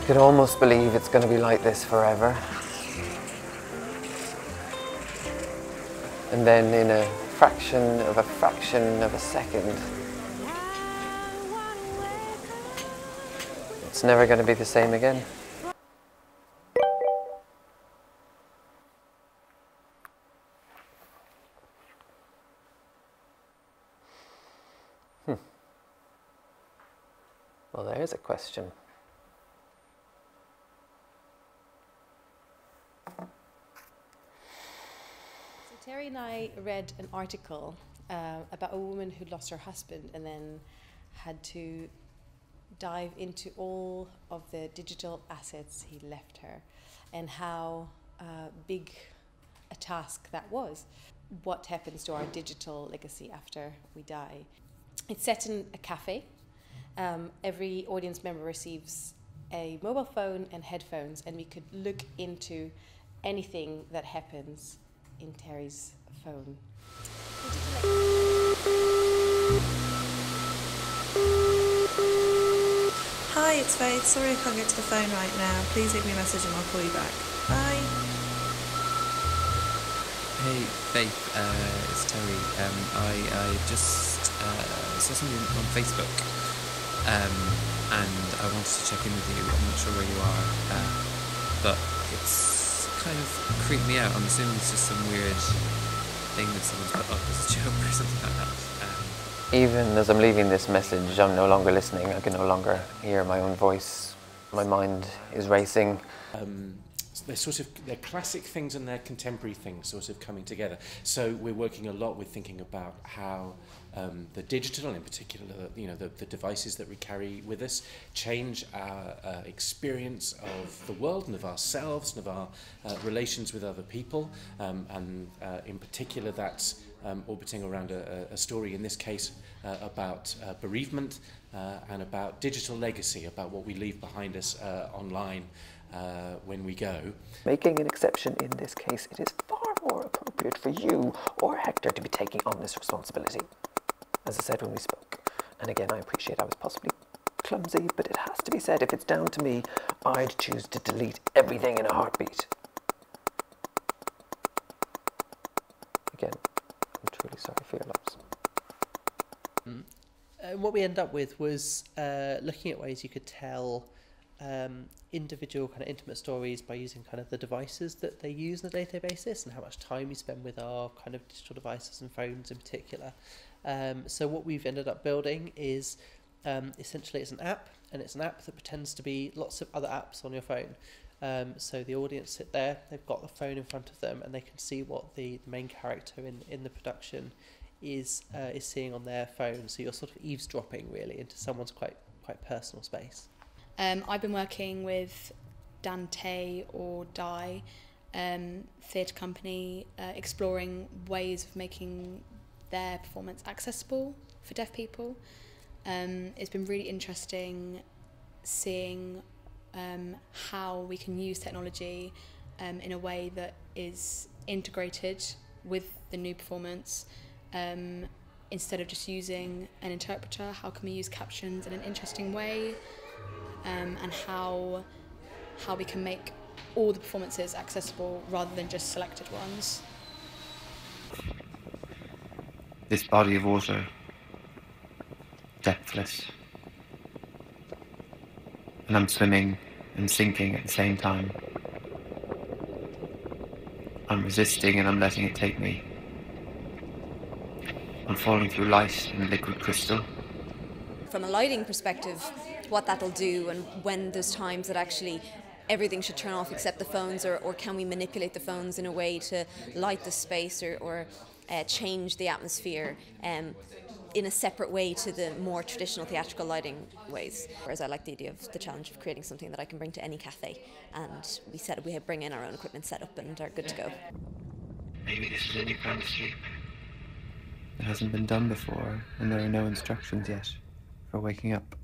You could almost believe it's going to be like this forever. And then in a fraction of a second, it's never going to be the same again. Well, there's a question. So Terry and I read an article about a woman who lost her husband and then had to dive into all of the digital assets he left her and how big a task that was. What happens to our digital legacy after we die? It's set in a cafe. Every audience member receives a mobile phone and headphones, and we could look into anything that happens in Terry's phone. Hi, it's Faith. Sorry I can't get to the phone right now. Please leave me a message and I'll call you back. Bye. Hey, Faith, it's Terry. I just saw something on Facebook, and I wanted to check in with you. I'm not sure where you are, but it's kind of creeped me out. I'm assuming it's just some weird thing that someone's put up as a joke or something like that. Even as I'm leaving this message, I'm no longer listening. I can no longer hear my own voice. My mind is racing. They're classic things and they're contemporary things sort of coming together. So we're working a lot with thinking about how the digital, and in particular, the devices that we carry with us, change our experience of the world and of ourselves and of our relations with other people, and in particular, that's orbiting around a story in this case about bereavement and about digital legacy, about what we leave behind us online. When we go. Making an exception in this case, it is far more appropriate for you or Hector to be taking on this responsibility. As I said when we spoke, and again I appreciate I was possibly clumsy, but it has to be said, if it's down to me, I'd choose to delete everything in a heartbeat. Again, I'm truly sorry for your loss. What we ended up with was looking at ways you could tell individual kind of intimate stories by using kind of the devices that they use on a day-to-day basis and how much time we spend with our kind of digital devices and phones in particular. So what we've ended up building is essentially it's an app, and it's an app that pretends to be lots of other apps on your phone. So the audience sit there, they've got the phone in front of them, and they can see what the main character in the production is seeing on their phone. So you're sort of eavesdropping really into someone's quite personal space. I've been working with Dante or Die theatre company, exploring ways of making their performance accessible for deaf people. It's been really interesting seeing how we can use technology in a way that is integrated with the new performance. Instead of just using an interpreter, how can we use captions in an interesting way? And how we can make all the performances accessible rather than just selected ones. This body of water, depthless, and I'm swimming and sinking at the same time. I'm resisting and I'm letting it take me. I'm falling through light and liquid crystal. From a lighting perspective, what that'll do, and when there's times that actually everything should turn off except the phones, or can we manipulate the phones in a way to light the space or change the atmosphere in a separate way to the more traditional theatrical lighting ways. Whereas I like the idea of the challenge of creating something that I can bring to any cafe, and we bring in our own equipment set up and are good to go. Maybe this is a new kind of sleep. It hasn't been done before, and there are no instructions yet for waking up.